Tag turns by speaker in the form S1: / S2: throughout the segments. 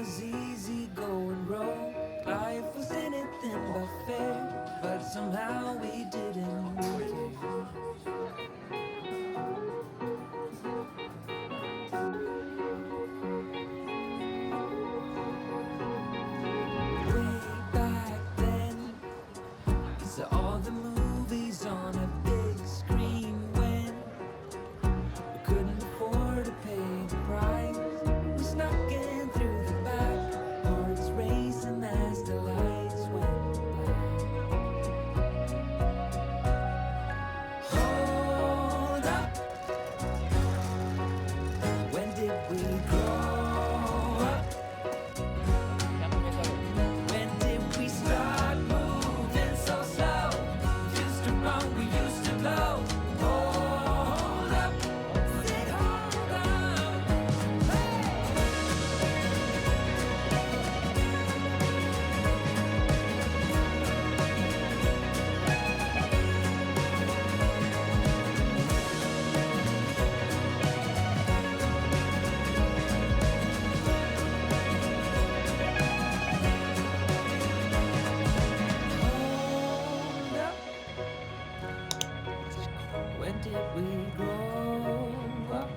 S1: was easy going road. Life was anything but fair, but somehow we didn't care. Way back then, saw all the movies on a big screen when we couldn't afford to pay the price. We snuck in through the back, hearts racing as the lights went by. Hold up, when did we grow up? When did we start moving so slow? Used to run, we used to blow. Hold up, say hold up. Hold up, when did we grow up?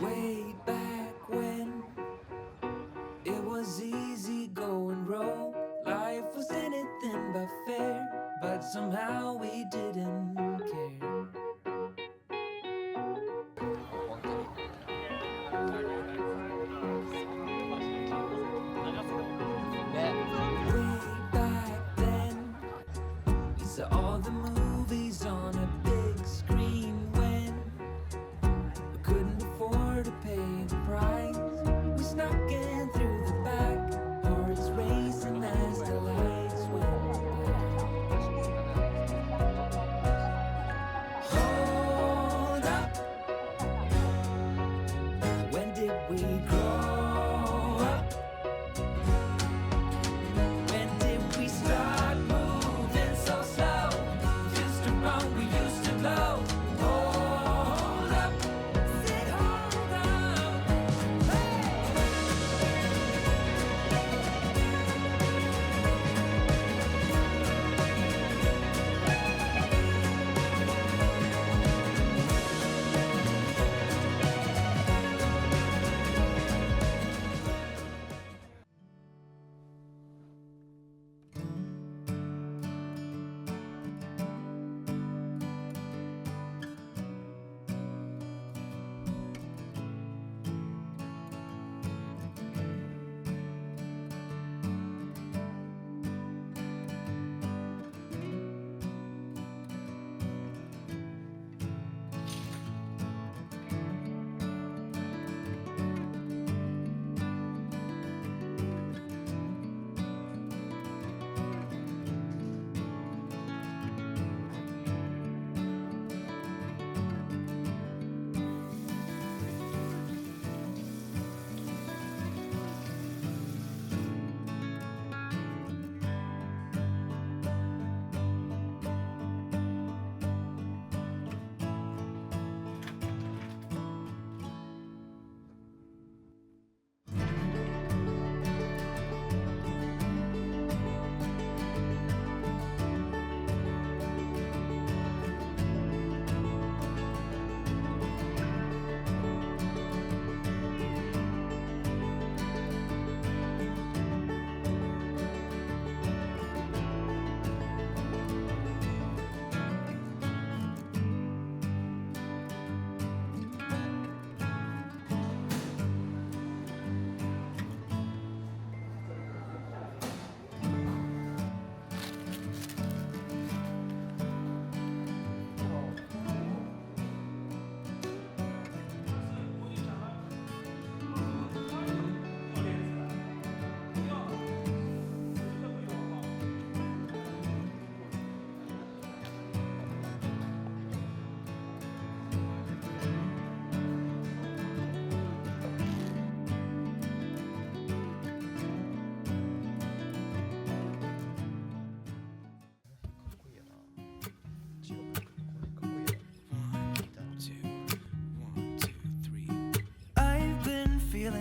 S1: Way back when it was easy going road. Life was anything but fair, but somehow we didn't care.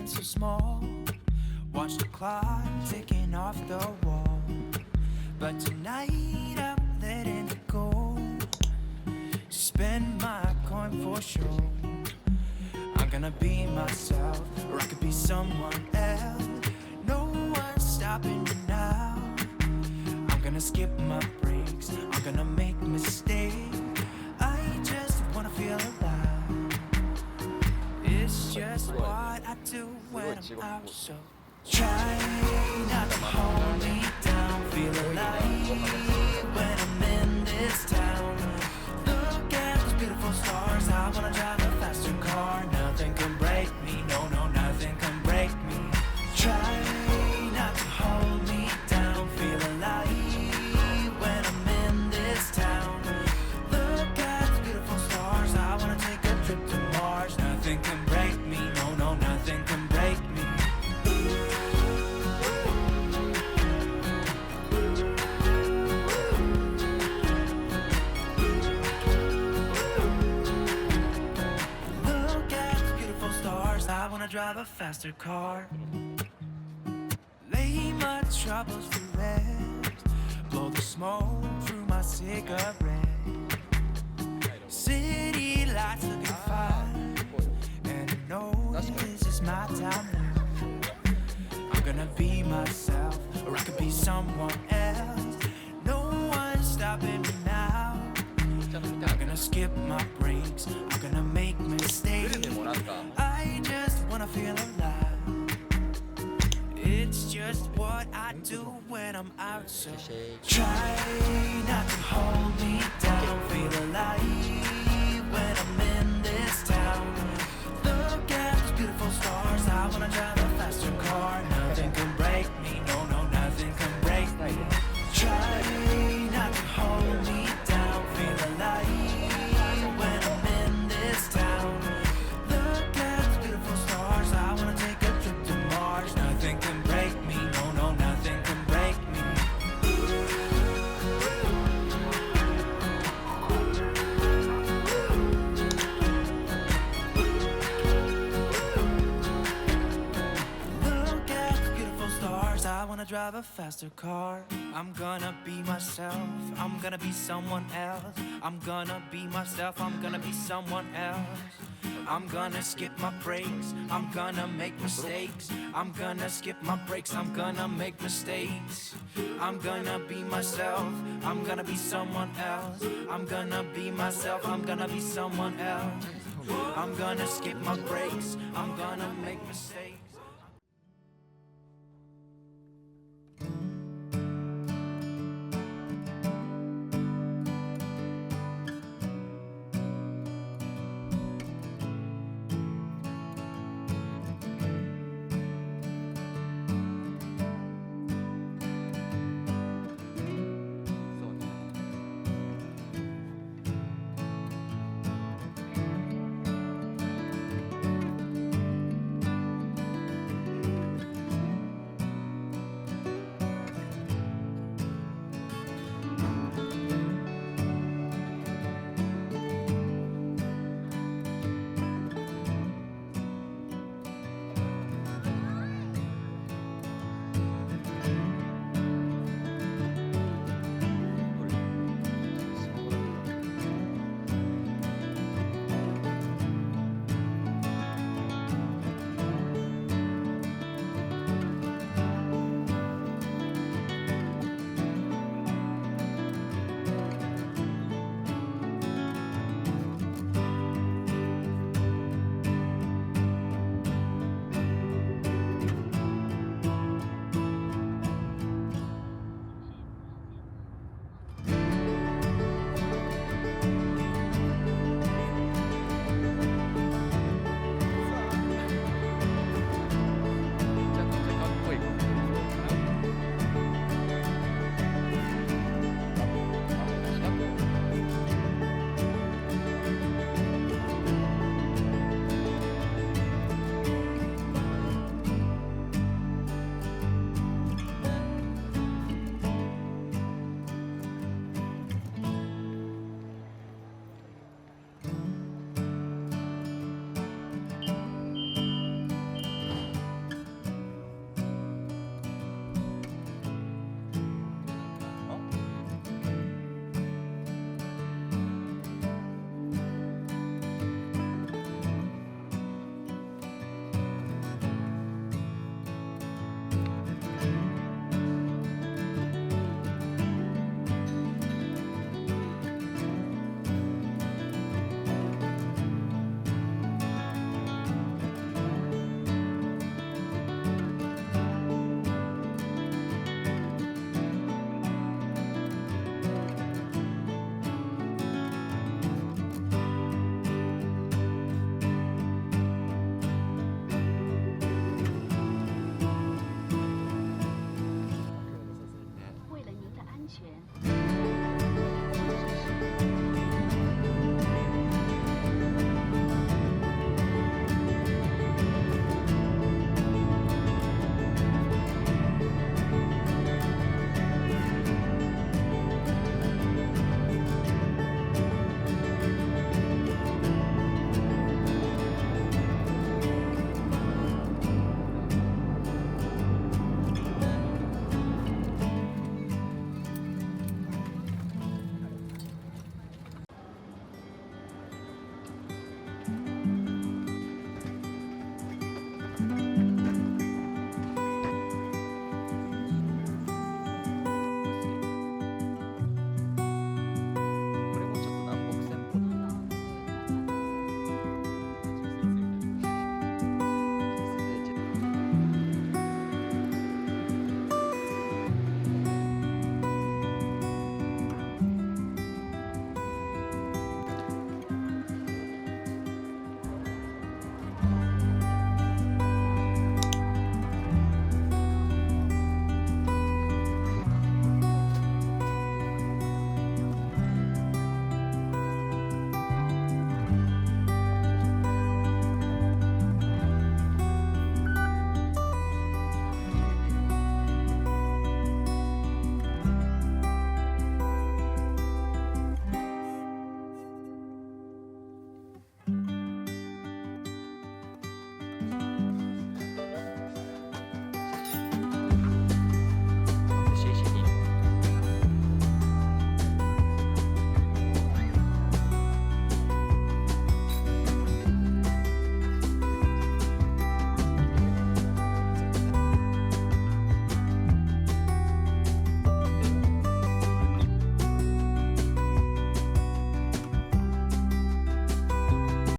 S1: feeling so small. Watch the clock ticking off the wall. But tonight I'm letting it go. Spend my coin for sure. I'm gonna be myself, or I could be someone else. No one's stopping me now. I'm gonna skip my breaks, I'm gonna make mistakes. I just wanna feel alive. It's just what I do when I'm out. So try not to hold me down. Feel alive when I'm in this town. Look at those beautiful stars. I wanna drive a faster car. Nothing can break me. No, no, nothing can break me. Try not to hold me down. Feel alive when I'm in this town. Look at those beautiful stars. I wanna take a trip to Mars. Nothing can break me. No, no, nothing can break me. I wanna drive a faster car. Lay my troubles to rest. Blow the smoke through my cigarette. City lights looking fine, and I know this is my time now. I'm gonna be myself, or I could be someone else. No one's stopping me now. I'm gonna skip my breaks, I'm gonna make mistakes. I just wanna feel alive. It's just what I do when I'm out. So try not to hold me down. Feel alive when I'm in this town. Look at those beautiful stars. I wanna drive a faster car. Nothing can break me. No, no, nothing can break me. Try not to hold me down. Feel alive when I'm in this town. Look at the beautiful stars. I wanna take a trip to Mars. Nothing can break me. No, no, nothing can break me. Look at the beautiful stars. I wanna drive a faster car. I'm gonna be myself. I'm gonna be someone else. I'm gonna be myself. I'm gonna be someone else. I'm gonna skip my breaks. I'm gonna make mistakes. I'm gonna skip my breaks. I'm gonna make mistakes. I'm gonna be myself. I'm gonna be someone else. I'm gonna be myself. I'm gonna be someone else. I'm gonna skip my breaks. I'm gonna make mistakes.